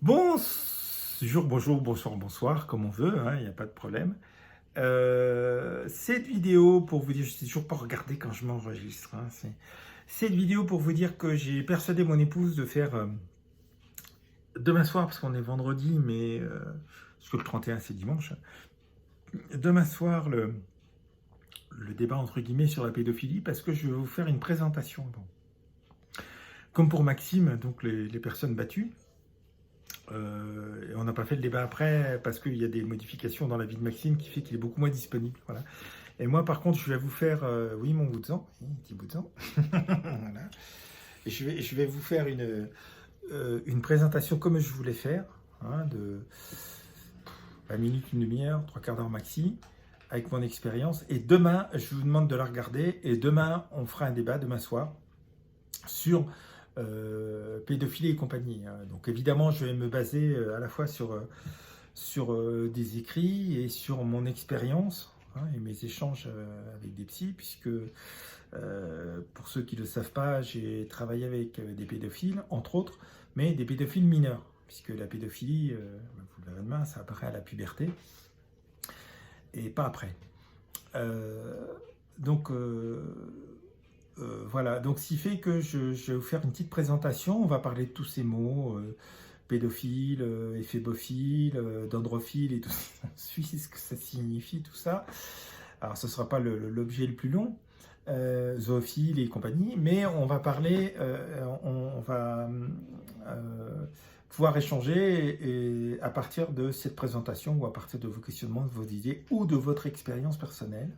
Bonjour, bonjour, bonsoir, bonsoir, comme on veut, il n'y a pas de problème. Cette vidéo pour vous dire, je ne sais toujours pas regarder quand je m'enregistre. Cette vidéo pour vous dire que j'ai persuadé mon épouse de faire demain soir, parce qu'on est vendredi, mais parce que le 31 c'est dimanche. Demain soir, le débat entre guillemets sur la pédophilie, parce que je vais vous faire une présentation. Bon. Comme pour Maxime, donc les personnes battues. Et on n'a pas fait le débat après parce qu'il y a des modifications dans la vie de Maxime qui fait qu'il est beaucoup moins disponible. Voilà. Et moi, par contre, je vais vous faire, oui, mon bout de sang, petit bout de sang. Voilà. Et je vais vous faire une présentation comme je voulais faire, de 20 minutes, une demi-heure, trois quarts d'heure maxi, avec mon expérience. Et demain, je vous demande de la regarder. Et demain, on fera un débat, demain soir, sur pédophilie et compagnie. Donc évidemment, je vais me baser à la fois sur des écrits et sur mon expérience et mes échanges avec des psys, puisque pour ceux qui ne le savent pas, j'ai travaillé avec des pédophiles, entre autres, mais des pédophiles mineurs, puisque la pédophilie, vous le verrez demain, ça apparaît à la puberté et pas après. Euh, donc voilà, donc ce qui fait que je vais vous faire une petite présentation. On va parler de tous ces mots, pédophile, éphébophile, dendrophile et tout ça. Ce que ça signifie, tout ça. Alors ce ne sera pas l'objet le plus long, zoophile et compagnie, mais on va parler, on va pouvoir échanger et à partir de cette présentation ou à partir de vos questionnements, de vos idées ou de votre expérience personnelle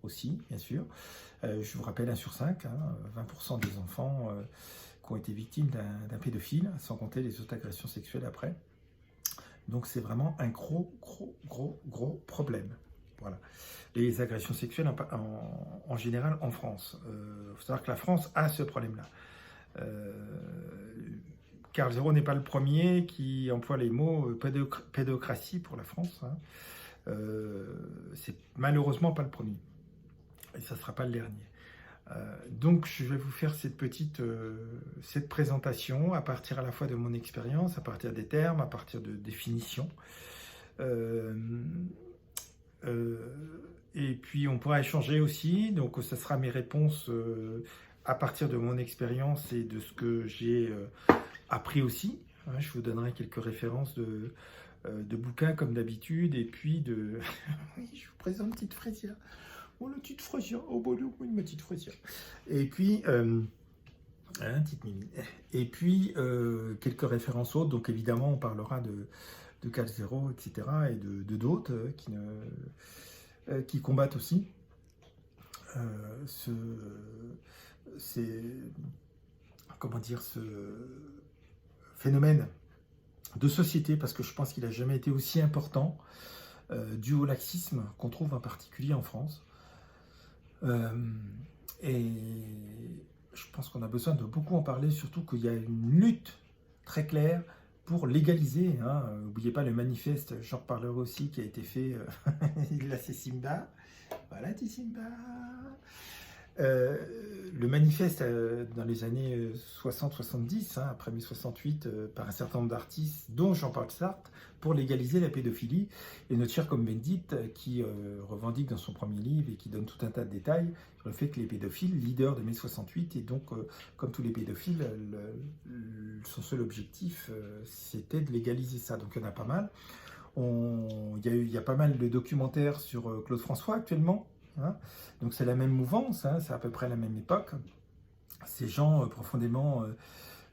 aussi, bien sûr. Je vous rappelle 1 sur 5, 20% des enfants qui ont été victimes d'un pédophile, sans compter les autres agressions sexuelles après. Donc c'est vraiment un gros problème. Voilà. Les agressions sexuelles en général en France. Il faut savoir que la France a ce problème-là. Carl Zéro n'est pas le premier qui emploie les mots pédocratie pour la France. C'est malheureusement pas le premier. Et ça ne sera pas le dernier. Donc je vais vous faire cette présentation à partir à la fois de mon expérience, à partir des termes, à partir de définitions. Et puis on pourra échanger aussi, donc ça sera mes réponses à partir de mon expérience et de ce que j'ai appris aussi. Je vous donnerai quelques références de bouquins comme d'habitude, et puis de... oui, je vous présente une petite fraisière. Oh, la petite fraisière, oh, bon, une petite fraisière. Et puis, petite mimi. Et puis, quelques références autres. Donc, évidemment, on parlera de Carl Zéro, etc. et de d'autres qui combattent aussi comment dire, ce phénomène de société, parce que je pense qu'il n'a jamais été aussi important, dû au laxisme qu'on trouve en particulier en France. Et je pense qu'on a besoin de beaucoup en parler, surtout qu'il y a une lutte très claire pour légaliser. N'oubliez pas le manifeste, j'en reparlerai aussi, qui a été fait. Là, c'est Simba. Voilà, c'est Simba. Le manifeste dans les années 60-70, après 1968, par un certain nombre d'artistes, dont Jean-Paul Sartre, pour légaliser la pédophilie. Et notre cher Cohn-Bendit, qui revendique dans son premier livre et qui donne tout un tas de détails sur le fait que les pédophiles, leaders de mai 68, et donc, comme tous les pédophiles, son seul objectif, c'était de légaliser ça. Donc il y en a pas mal. Il y a pas mal de documentaires sur Claude François actuellement. Donc c'est la même mouvance, c'est à peu près la même époque. Ces gens profondément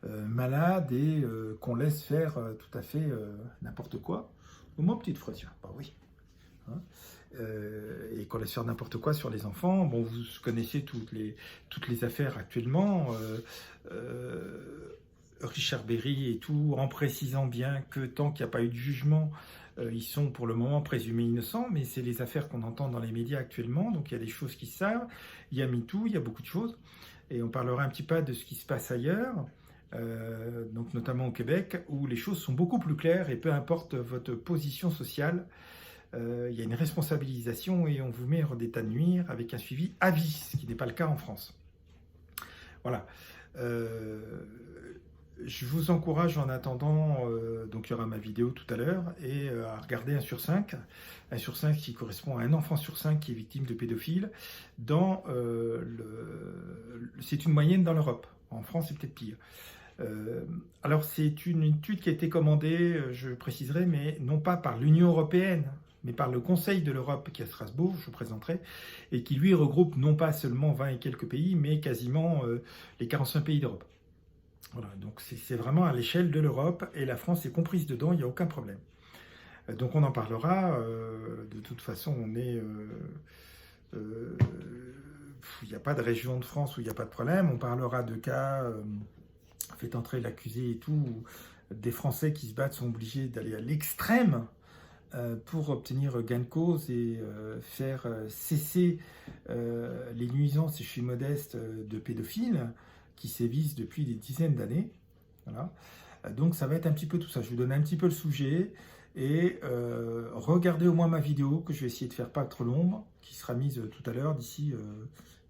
malades et qu'on laisse faire tout à fait n'importe quoi. Au moins petite fraisière, bah oui. Et qu'on laisse faire n'importe quoi sur les enfants. Bon, vous connaissez toutes les affaires actuellement. Richard Berry et tout, en précisant bien que tant qu'il n'y a pas eu de jugement, ils sont pour le moment présumés innocents, mais c'est les affaires qu'on entend dans les médias actuellement, donc il y a des choses qui se savent, il y a MeToo, il y a beaucoup de choses, et on parlera un petit peu de ce qui se passe ailleurs, donc notamment au Québec, où les choses sont beaucoup plus claires, et peu importe votre position sociale, il y a une responsabilisation et on vous met hors d'état de nuire avec un suivi à vie, ce qui n'est pas le cas en France. Voilà. je vous encourage en attendant, donc il y aura ma vidéo tout à l'heure, et à regarder 1 sur 5. 1 sur 5 qui correspond à un enfant sur 5 qui est victime de pédophiles. C'est une moyenne dans l'Europe. En France, c'est peut-être pire. Alors c'est une étude qui a été commandée, je préciserai, mais non pas par l'Union européenne, mais par le Conseil de l'Europe qui est à Strasbourg, je présenterai, et qui lui regroupe non pas seulement 20 et quelques pays, mais quasiment les 45 pays d'Europe. Voilà, donc c'est vraiment à l'échelle de l'Europe, et la France est comprise dedans, il n'y a aucun problème. Donc on en parlera, de toute façon il n'y a pas de région de France où il n'y a pas de problème, on parlera de cas, fait entrer l'accusé et tout, où des Français qui se battent sont obligés d'aller à l'extrême pour obtenir gain de cause et faire cesser les nuisances, et je suis modeste, de pédophiles qui sévissent depuis des dizaines d'années. Voilà. Donc ça va être un petit peu tout ça. Je vous donne un petit peu le sujet et regardez au moins ma vidéo que je vais essayer de faire pas trop longue, qui sera mise tout à l'heure d'ici, je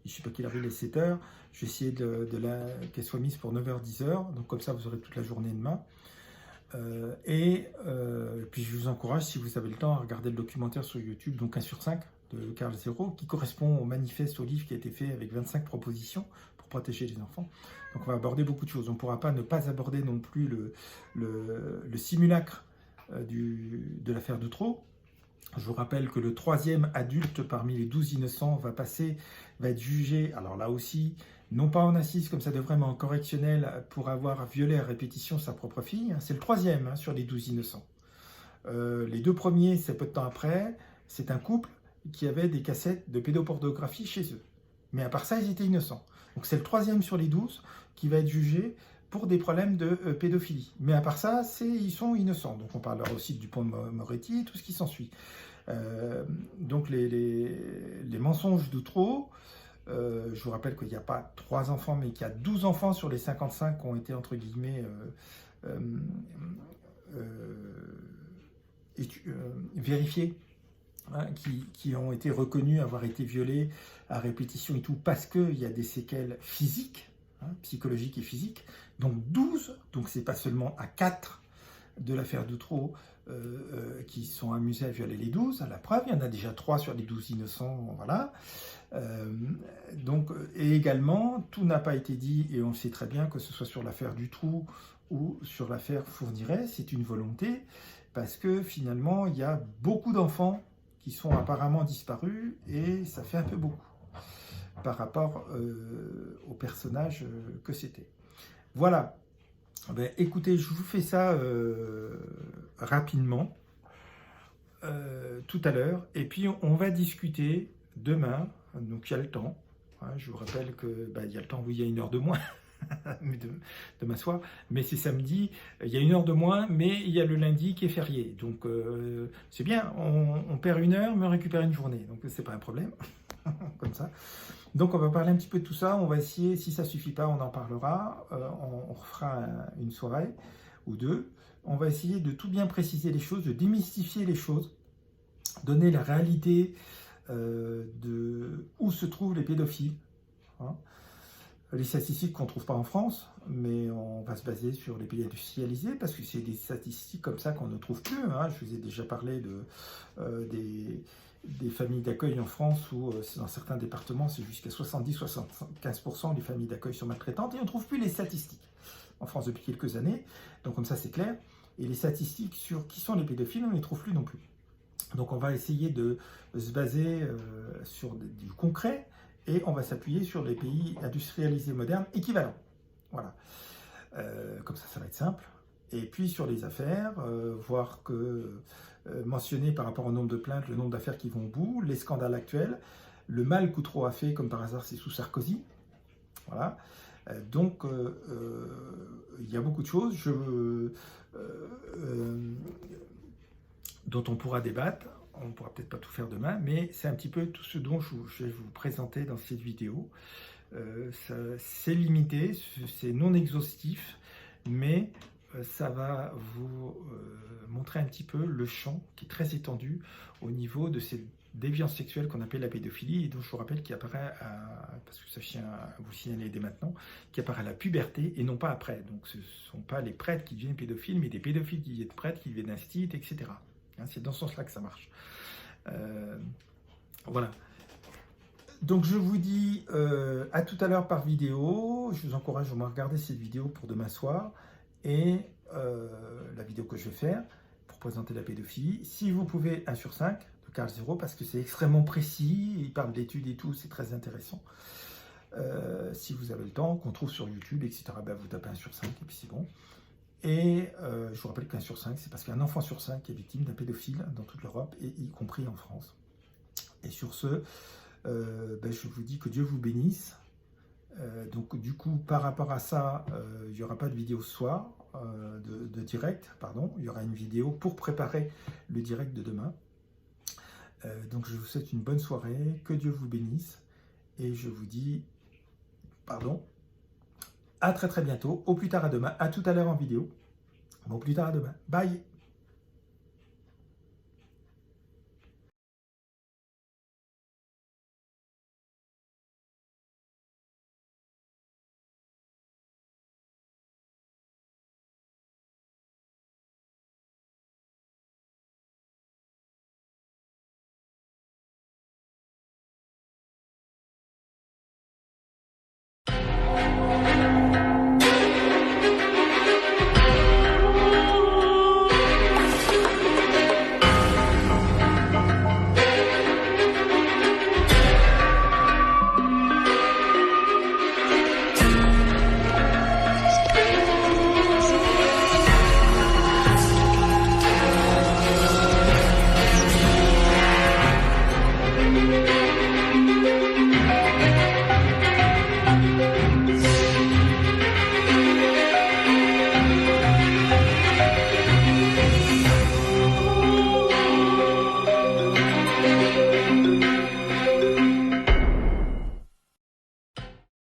ne sais pas qu'il arrive les 7 heures. Je vais essayer qu'elle soit mise pour 9h, 10h. Donc comme ça, vous aurez toute la journée demain. Et puis je vous encourage, si vous avez le temps, à regarder le documentaire sur YouTube, donc 1 sur 5 de Carl Zéro, qui correspond au manifeste, au livre qui a été fait avec 25 propositions pour protéger les enfants. Donc on va aborder beaucoup de choses. On ne pourra pas ne pas aborder non plus le simulacre de l'affaire Dutroux. Je vous rappelle que le 3e adulte parmi les 12 innocents va être jugé, alors là aussi, non pas en assise comme ça devrait, mais en correctionnel pour avoir violé à répétition sa propre fille. C'est le 3e sur les 12 innocents. Les 2 premiers, c'est peu de temps après, c'est un couple qui avait des cassettes de pédopornographie chez eux. Mais à part ça, ils étaient innocents. Donc c'est le 3e sur les 12 qui va être jugé pour des problèmes de pédophilie. Mais à part ça, ils sont innocents. Donc on parlera aussi du pont de Moretti et tout ce qui s'ensuit. Donc les mensonges de trop. Je vous rappelle qu'il n'y a pas 3 enfants, mais qu'il y a 12 enfants sur les 55 qui ont été, entre guillemets, vérifiés, hein, qui ont été reconnus avoir été violés à répétition et tout, parce qu'il y a des séquelles physiques, hein, psychologiques et physiques. Donc 12, donc c'est pas seulement à 4 de l'affaire Dutroux qui sont amusés à violer les 12. À la preuve, il y en a déjà 3 sur les 12 innocents, voilà. Et également, tout n'a pas été dit, et on sait très bien que ce soit sur l'affaire Dutroux ou sur l'affaire Fourniret, c'est une volonté, parce que finalement, il y a beaucoup d'enfants qui sont apparemment disparus, et ça fait un peu beaucoup par rapport au personnage que c'était. Voilà. Ben, écoutez, je vous fais ça rapidement tout à l'heure, et puis on va discuter demain, donc il y a le temps, hein, je vous rappelle que il y a le temps, oui, il y a 1 heure de moins demain soir, mais c'est samedi, il y a 1 heure de moins, mais il y a le lundi qui est férié, donc c'est bien, on perd 1 heure, mais on récupère une journée, donc c'est pas un problème, comme ça. Donc on va parler un petit peu de tout ça, on va essayer, si ça ne suffit pas, on en parlera, on refera une soirée ou 2, on va essayer de tout bien préciser les choses, de démystifier les choses, donner la réalité de où se trouvent les pédophiles, hein. Les statistiques qu'on ne trouve pas en France, mais on va se baser sur les pays industrialisés, parce que c'est des statistiques comme ça qu'on ne trouve plus, hein. Je vous ai déjà parlé des familles d'accueil en France où dans certains départements c'est jusqu'à 70-75% des familles d'accueil sont maltraitantes, et on ne trouve plus les statistiques en France depuis quelques années, donc comme ça c'est clair, et les statistiques sur qui sont les pédophiles, on ne les trouve plus non plus. Donc on va essayer de se baser sur du concret, et on va s'appuyer sur les pays industrialisés modernes équivalents. Voilà. Comme ça va être simple. Et puis sur les affaires, voir que mentionner par rapport au nombre de plaintes, le nombre d'affaires qui vont au bout, les scandales actuels, le mal qu'Outreau a fait, comme par hasard c'est sous Sarkozy. Voilà. Donc il y a beaucoup de choses dont on pourra débattre. On ne pourra peut-être pas tout faire demain, mais c'est un petit peu tout ce dont je vais vous présenter dans cette vidéo. C'est limité, c'est non exhaustif, mais ça va vous montrer un petit peu le champ qui est très étendu au niveau de ces déviance sexuelle qu'on appelle la pédophilie, et dont je vous rappelle qui apparaît, parce que ça je tiens à vous le signaler dès maintenant, qui apparaît à la puberté et non pas après. Donc ce ne sont pas les prêtres qui deviennent pédophiles, mais des pédophiles qui deviennent prêtres, qui deviennent instits, etc. Hein, c'est dans ce sens-là que ça marche. Voilà. Donc je vous dis à tout à l'heure par vidéo. Je vous encourage à regarder cette vidéo pour demain soir et la vidéo que je vais faire pour présenter la pédophilie. Si vous pouvez, 1 sur 5 de Carl Zero, parce que c'est extrêmement précis, il parle d'études et tout, c'est très intéressant. Si vous avez le temps, qu'on trouve sur YouTube, etc., ben vous tapez 1 sur 5 et puis c'est bon. Et je vous rappelle qu'1 sur 5, c'est parce qu'un enfant sur 5 est victime d'un pédophile dans toute l'Europe, et y compris en France. Et sur ce, ben je vous dis que Dieu vous bénisse. Donc du coup, par rapport à ça, il n'y aura pas de vidéo ce soir, de direct, pardon. Il y aura une vidéo pour préparer le direct de demain. Donc je vous souhaite une bonne soirée, que Dieu vous bénisse, et je vous dis, pardon, à très très bientôt, au plus tard à demain, à tout à l'heure en vidéo, au plus tard à demain, bye.